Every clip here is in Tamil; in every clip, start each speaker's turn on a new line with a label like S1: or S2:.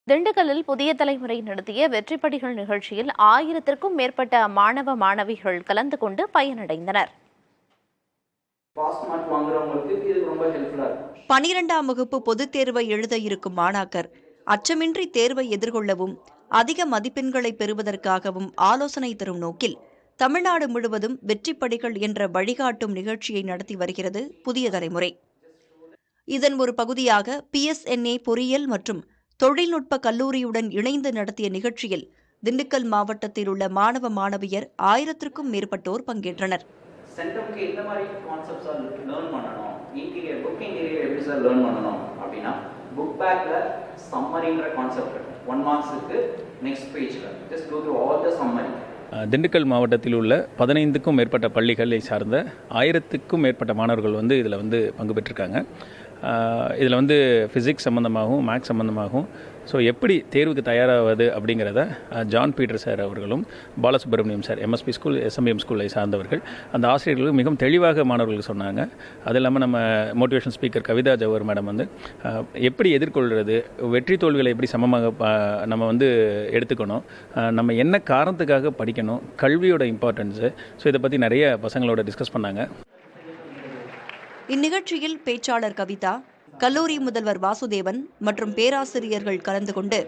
S1: திண்டுக்கல்லில் புதிய தலைமுறை நடத்திய வெற்றிப்படிகள் நிகழ்ச்சியில் 1000க்கும் மேற்பட்ட மாணவ மாணவிகள் கலந்து கொண்டு பயனடைந்தனர்.
S2: 12ஆம் வகுப்பு பொதுத் தேர்வை எழுத இருக்கும் மாணாக்கர் அச்சமின்றி தேர்வை எதிர்கொள்ளவும் அதிக மதிப்பெண்களை பெறுவதற்காகவும் ஆலோசனை தரும் நோக்கில் தமிழ்நாடு முழுவதும் வெற்றிப்படிகள் என்ற வழிகாட்டும் நிகழ்ச்சியை நடத்தி வருகிறது புதிய தலைமுறை. இதன் ஒரு பகுதியாக PSNA பொறியியல் மற்றும் தொழில்நுட்ப கல்லூரியுடன் இணைந்து நடத்திய நிகழ்ச்சியில் திண்டுக்கல் மாவட்டத்தில் உள்ள மாணவ மாணவியர் 1000க்கும் மேற்பட்டோர் பங்கேற்றனர்.
S3: திண்டுக்கல் மாவட்டத்தில் உள்ள 15க்கும் மேற்பட்ட பள்ளிகளை சார்ந்த 1000க்கும் மேற்பட்ட மாணவர்கள் இதில் பங்கு பெற்றிருக்காங்க. இதில் ஃபிசிக்ஸ் சம்மந்தமாகவும் மேக்ஸ் சம்மந்தமாகவும் எப்படி தேர்வுக்கு தயாராவது அப்படிங்கிறத ஜான் பீட்டர் சார் அவர்களும் Balasubramaniam sir MSP school SMBM ஸ்கூலை சார்ந்தவர்கள் அந்த ஆசிரியர்களுக்கு மிகவும் தெளிவாக மாணவர்களுக்கு சொன்னாங்க. அது இல்லாமல் நம்ம motivation speaker Kavitha Jawahar madam எப்படி எதிர்கொள்கிறது, வெற்றி தோல்விகளை எப்படி சமமாக நம்ம எடுத்துக்கணும், நம்ம என்ன காரணத்துக்காக படிக்கணும், கல்வியோட இம்பார்ட்டன்ஸு இதை பற்றி நிறைய பசங்களோட டிஸ்கஸ் பண்ணாங்க.
S2: இந்நிகழ்ச்சியில் பேச்சாளர் கவிதா, கல்லூரி முதல்வர் வாசுதேவன் மற்றும் பேராசிரியர்கள் கலந்து கொண்டு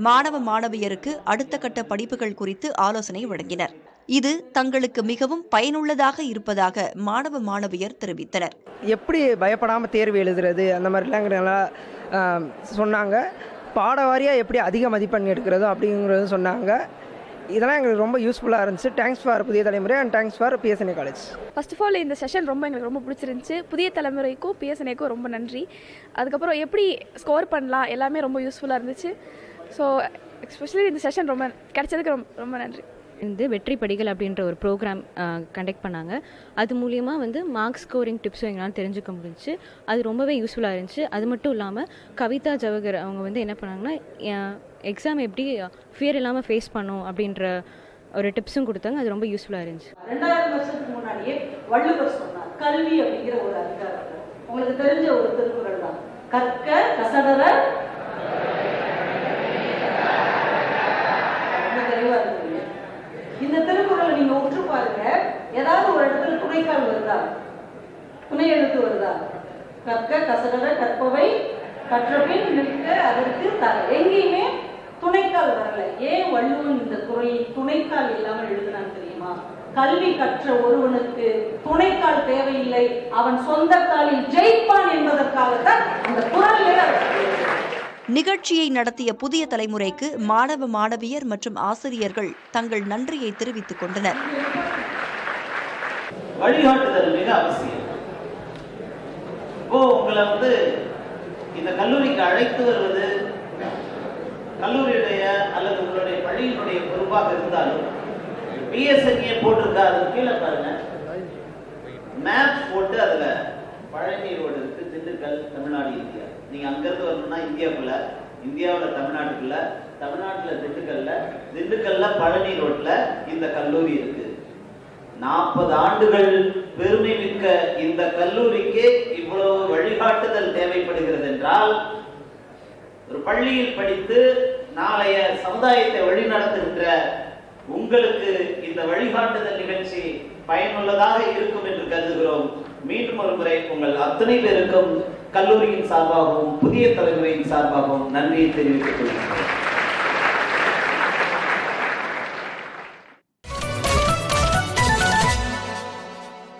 S2: மாணவ மாணவியருக்கு அடுத்த கட்ட படிப்புகள் குறித்து ஆலோசனை வழங்கினர். இது தங்களுக்கு மிகவும் பயனுள்ளதாக இருப்பதாக மாணவ மாணவியர் தெரிவித்தனர்.
S4: எப்படி பயப்படாமல் தேர்வு எழுதுறது அந்த மாதிரிலாம் சொன்னாங்க. பாட வாரியாக எப்படி அதிக மதிப்பெண் எடுக்கிறதோ அப்படிங்கிறது சொன்னாங்க. இதெல்லாம் எங்களுக்கு ரொம்ப யூஸ்ஃபுல்லாக இருந்துச்சு. Thanks for Puthiya Thalaimurai and thanks for PSNA college.
S5: First of all இந்த செஷன் எங்களுக்கு ரொம்ப பிடிச்சிருந்துச்சு. புதிய தலைமுறைக்கும் PSNAக்கும் ரொம்ப நன்றி. அதுக்கப்புறம் எப்படி ஸ்கோர் பண்ணலாம் எல்லாமே ரொம்ப யூஸ்ஃபுல்லாக இருந்துச்சு. ஸோ எஸ்பெஷலி இந்த செஷன் ரொம்ப கிடைச்சதுக்கு ரொம்ப நன்றி.
S6: வெற்றிப்படிகள் அப்படின்ற ஒரு ப்ரோக்ராம் கண்டக்ட் பண்ணாங்க. அது மூலியமாக மார்க்ஸ் ஸ்கோரிங் டிப்ஸும் எங்களால் தெரிஞ்சுக்க முடிஞ்சிச்சு. அது ரொம்பவே யூஸ்ஃபுல்லாக இருந்துச்சு. அது மட்டும் இல்லாமல் கவிதா ஜவஹர் அவங்க என்ன பண்ணாங்கன்னா எக்ஸாம் எப்படி ஃபியர் இல்லாமல் ஃபேஸ் பண்ணும் அப்படின்ற ஒரு டிப்ஸும் கொடுத்தாங்க. அது ரொம்ப யூஸ்ஃபுல்லாக இருந்துச்சு.
S7: 2000 வருஷத்துக்கு முன்னாடியே வள்ளுவர் சொன்னார், கல்வி அப்படிங்கிற ஒரு அதிகாரம். உங்களுக்கு தெரிஞ்ச ஒரு திருக்குறள் தான், கற்க கசடர தெளிவா இருக்கு. இந்த திருக்குறளை நீங்க உற்று பாருங்க. ஏதாவது ஒரு இடத்துல துணைக்கால் வருதா, துணை எழுத்து வருதா? கற்க கசடர கற்பவை கற்றபின் நிற்க அதற்கு தர. எங்கேயுமே துணைக்கால் வரல. ஏன் வள்ளுவன் இந்த துணைக்கால் இல்லாமல் எழுதுனான்னு தெரியுமா? கல்வி கற்ற ஒருவனுக்கு துணைக்கால் தேவையில்லை, அவன் சொந்த காலில் ஜெயிப்பான் என்பதற்காகத்தான் அந்த குறளிலே.
S2: நிகழ்ச்சியை நடத்திய புதிய தலைமுறைக்கு மாணவ மாணவியர் மற்றும் ஆசிரியர்கள் தங்கள் நன்றியை தெரிவித்துக் கொண்டனர்.
S8: வழிகாட்டுதல் மிக அவசியம். உங்களை இந்த கல்லூரிக்கு அழைத்து வருவது கல்லூரியுடைய அல்லது உங்களுடைய பள்ளியினுடைய பொறுப்பாக இருந்தாலும் PSNA போட்டிருக்கா, அது கீழே பாருங்க, மேப் போட்டு அதுல பழனி ரோடு இருக்கு, திண்டுக்கல், தமிழ்நாடு, இந்தியா. நீங்க அங்கிருந்து வரணும்னா இந்தியாவுக்குள்ள, இந்தியாவில் தமிழ்நாட்டுக்குள்ள, தமிழ்நாட்டுல திண்டுக்கல்ல, திண்டுக்கல்ல பழனி ரோட்ல இந்த கல்லூரி இருக்கு. 40 ஆண்டுகள் பெருமை மிக்க இந்த கல்லூரிக்கு இவ்வளவு வழிகாட்டுதல் தேவைப்படுகிறது என்றால், ஒரு பள்ளியில் படித்து நாளைய சமுதாயத்தை வழிநடத்துகின்ற உங்களுக்கு இந்த வழிகாட்டுதல் நிகழ்ச்சி பயனுள்ளதாக இருக்கும் என்று கருதுகிறோம். மீண்டும் ஒரு முறை உங்கள் அத்தனை பேருக்கும் கல்லூரியின் சார்பாகவும் புதிய தலைமுறையின் சார்பாகவும் நன்றியை தெரிவித்துக் கொள்கிறேன்.